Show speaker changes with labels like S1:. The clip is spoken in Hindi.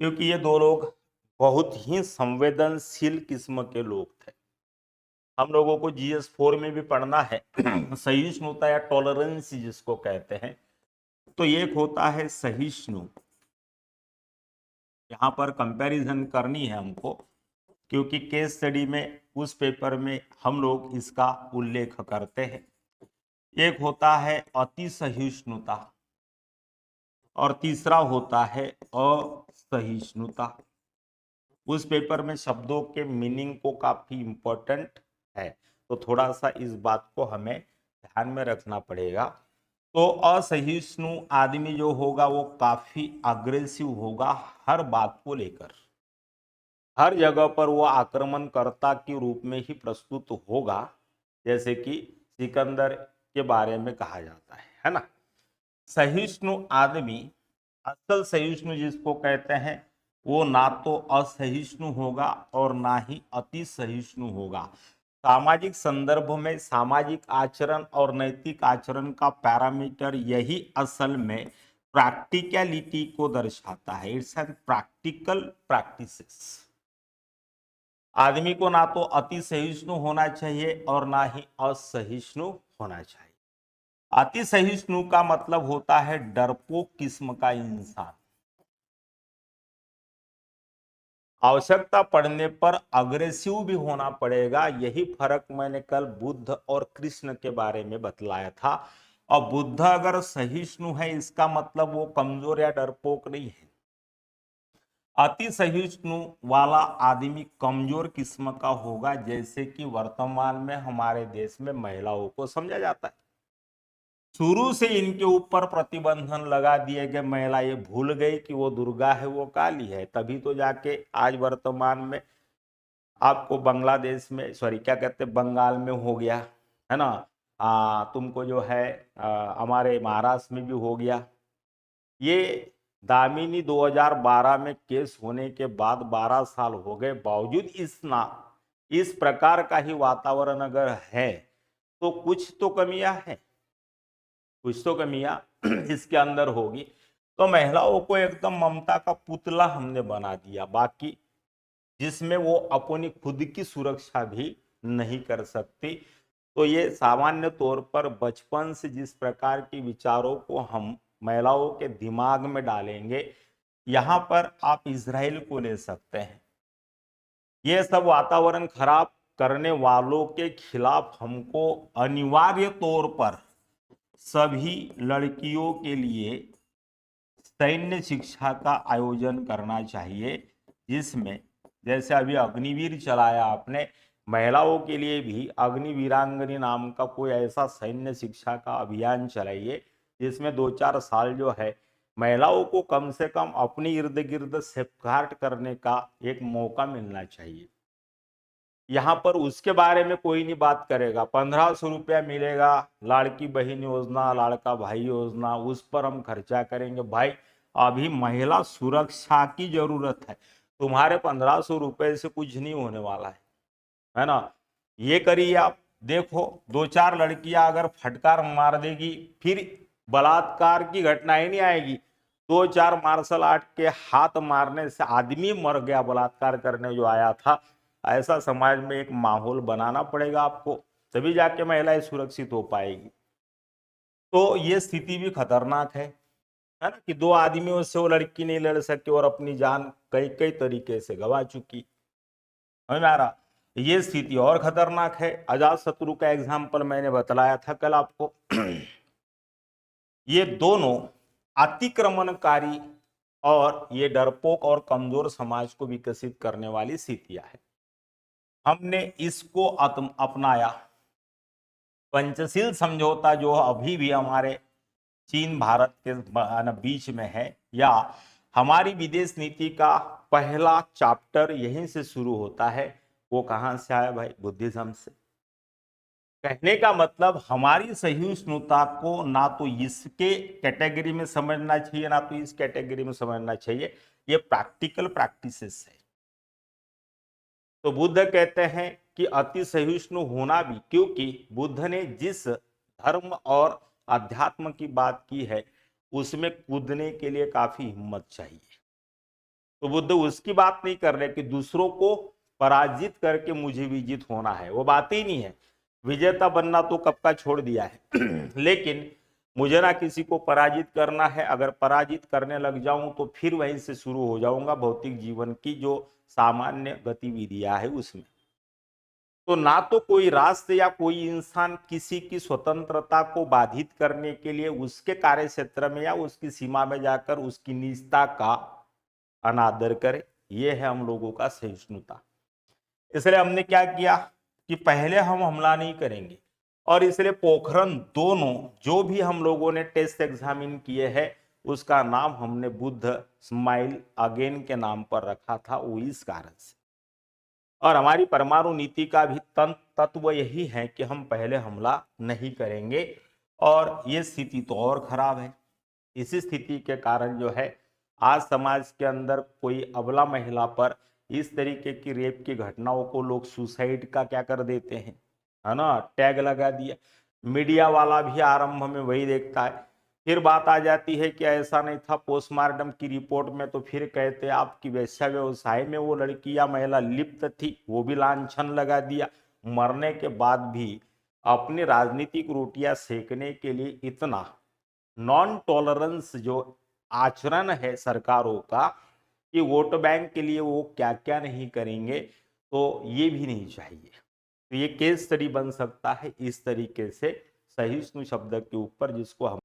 S1: क्योंकि ये दो लोग बहुत ही संवेदनशील किस्म के लोग थे। हम लोगों को जीएस 4 में भी पढ़ना है सहिष्णुता या टॉलरेंस जिसको कहते हैं। तो एक होता है सहिष्णु, यहाँ पर कंपैरिजन करनी है हमको, क्योंकि केस स्टडी में उस पेपर में हम लोग इसका उल्लेख करते हैं। एक होता है अति सहिष्णुता और तीसरा होता है असहिष्णुता। उस पेपर में शब्दों के मीनिंग को काफी इंपॉर्टेंट है, तो थोड़ा सा इस बात को हमें ध्यान में रखना पड़ेगा। तो असहिष्णु आदमी जो होगा वो काफी अग्रेसिव होगा, हर बात को लेकर हर जगह पर वो आक्रमणकर्ता के रूप में ही प्रस्तुत होगा, जैसे कि सिकंदर के बारे में कहा जाता है ना। सहिष्णु आदमी, असल सहिष्णु जिसको कहते हैं, वो ना तो असहिष्णु होगा और ना ही अति सहिष्णु होगा। सामाजिक संदर्भ में सामाजिक आचरण और नैतिक आचरण का पैरामीटर यही असल में प्रैक्टिकलिटी को दर्शाता है। It's an practical practices. आदमी को ना तो अति सहिष्णु होना चाहिए और ना ही असहिष्णु होना चाहिए। अति सहिष्णु का मतलब होता है डरपोक किस्म का इंसान। आवश्यकता पड़ने पर अग्रेसिव भी होना पड़ेगा। यही फर्क मैंने कल बुद्ध और कृष्ण के बारे में बतलाया था। और बुद्ध अगर सहिष्णु है इसका मतलब वो कमजोर या डरपोक नहीं है। अति सहिष्णु वाला आदमी कमजोर किस्म का होगा, जैसे कि वर्तमान में हमारे देश में महिलाओं को समझा जाता है। शुरू से इनके ऊपर प्रतिबंधन लगा दिए गए। महिला ये भूल गई कि वो दुर्गा है, वो काली है, तभी तो जाके आज वर्तमान में आपको बांग्लादेश में, सॉरी क्या कहते हैं, बंगाल में हो गया है ना। तुमको जो है हमारे महाराष्ट्र में भी हो गया। ये दामिनी 2012 में केस होने के बाद 12 साल हो गए, बावजूद इस प्रकार का ही वातावरण अगर है तो कुछ तो कमियां हैं, कुछ तो कमियां इसके अंदर होगी। तो महिलाओं को एकदम ममता का पुतला हमने बना दिया, बाकी जिसमें वो अपनी खुद की सुरक्षा भी नहीं कर सकती। तो ये सामान्य तौर पर बचपन से जिस प्रकार के विचारों को हम महिलाओं के दिमाग में डालेंगे, यहाँ पर आप इजराइल को ले सकते हैं। ये सब वातावरण खराब करने वालों के खिलाफ हमको अनिवार्य तौर पर सभी लड़कियों के लिए सैन्य शिक्षा का आयोजन करना चाहिए, जिसमें जैसे अभी अग्निवीर चलाया आपने, महिलाओं के लिए भी अग्निवीरांगनी नाम का कोई ऐसा सैन्य शिक्षा का अभियान चलाइए, जिसमें 2-4 साल जो है महिलाओं को कम से कम अपने इर्द गिर्द सेफगार्ड करने का एक मौका मिलना चाहिए। यहाँ पर उसके बारे में कोई नहीं बात करेगा। 1500 रुपया मिलेगा, लाड़की बहन योजना, लाड़का भाई योजना, उस पर हम खर्चा करेंगे। भाई अभी महिला सुरक्षा की जरूरत है। तुम्हारे 1500 रुपए से कुछ नहीं होने वाला है ना। ये करिए आप, देखो 2-4 लड़कियां अगर फटकार मार देगी, फिर बलात्कार की घटना ही नहीं आएगी। 2-4 मार्शल आर्ट के हाथ मारने से आदमी मर गया, बलात्कार करने जो आया था। ऐसा समाज में एक माहौल बनाना पड़ेगा आपको, तभी जाके महिलाएं सुरक्षित हो पाएगी। तो ये स्थिति भी खतरनाक है ना, कि 2 आदमियों से वो लड़की नहीं लड़ सकी और अपनी जान कई कई तरीके से गंवा चुकी। समझ में आ रहा। ये स्थिति और खतरनाक है। अजात शत्रु का एग्जाम्पल मैंने बतलाया था कल आपको। ये दोनों अतिक्रमणकारी और ये डरपोक और कमजोर समाज को विकसित करने वाली स्थितियां है। हमने इसको अपनाया। पंचशील समझौता जो अभी भी हमारे चीन भारत के बीच में है, या हमारी विदेश नीति का पहला चैप्टर यहीं से शुरू होता है। वो कहां से आया भाई? बुद्धिज्म से। कहने का मतलब हमारी सहिष्णुता को ना तो इसके कैटेगरी में समझना चाहिए, ना तो इस कैटेगरी में समझना चाहिए। ये प्रैक्टिकल प्रैक्टिसेस है। तो बुद्ध कहते हैं कि अति सहिष्णु होना भी, क्योंकि बुद्ध ने जिस धर्म और अध्यात्म की बात की है उसमें कूदने के लिए काफी हिम्मत चाहिए। तो बुद्ध उसकी बात नहीं कर रहे कि दूसरों को पराजित करके मुझे विजित होना है, वो बात ही नहीं है। विजेता बनना तो कब का छोड़ दिया है लेकिन मुझे ना किसी को पराजित करना है। अगर पराजित करने लग जाऊं तो फिर वहीं से शुरू हो जाऊंगा भौतिक जीवन की जो सामान्य गतिविधियां है उसमें। तो ना तो कोई राष्ट्र या कोई इंसान किसी की स्वतंत्रता को बाधित करने के लिए उसके कार्य क्षेत्र में या उसकी सीमा में जाकर उसकी निजता का अनादर करे। ये है हम लोगों का सहिष्णुता। इसलिए हमने क्या किया कि पहले हम हमला नहीं करेंगे, और इसलिए पोखरण दोनों जो भी हम लोगों ने टेस्ट एग्जामिन किए हैं उसका नाम हमने बुद्ध स्माइल अगेन के नाम पर रखा था, वो इस कारण से। और हमारी परमाणु नीति का भी तत्व यही है कि हम पहले हमला नहीं करेंगे, और ये स्थिति तो और खराब है। इसी स्थिति के कारण जो है आज समाज के अंदर कोई अबला महिला पर इस तरीके की रेप की घटनाओं को लोग सुसाइड का क्या कर देते हैं, है ना, टैग लगा दिया। मीडिया वाला भी आरंभ में वही देखता है, फिर बात आ जाती है कि ऐसा नहीं था, पोस्टमार्टम की रिपोर्ट में तो फिर कहते आपकी वेश्या व्यवसाय में वो लड़की या महिला लिप्त थी, वो भी लांछन लगा दिया। मरने के बाद भी अपनी राजनीतिक रोटियां सेकने के लिए इतना नॉन टॉलरेंस जो आचरण है सरकारों का कि वोट बैंक के लिए वो क्या क्या नहीं करेंगे, तो ये भी नहीं चाहिए। तो ये केस स्टडी बन सकता है इस तरीके से सहिष्णु शब्द के ऊपर, जिसको हम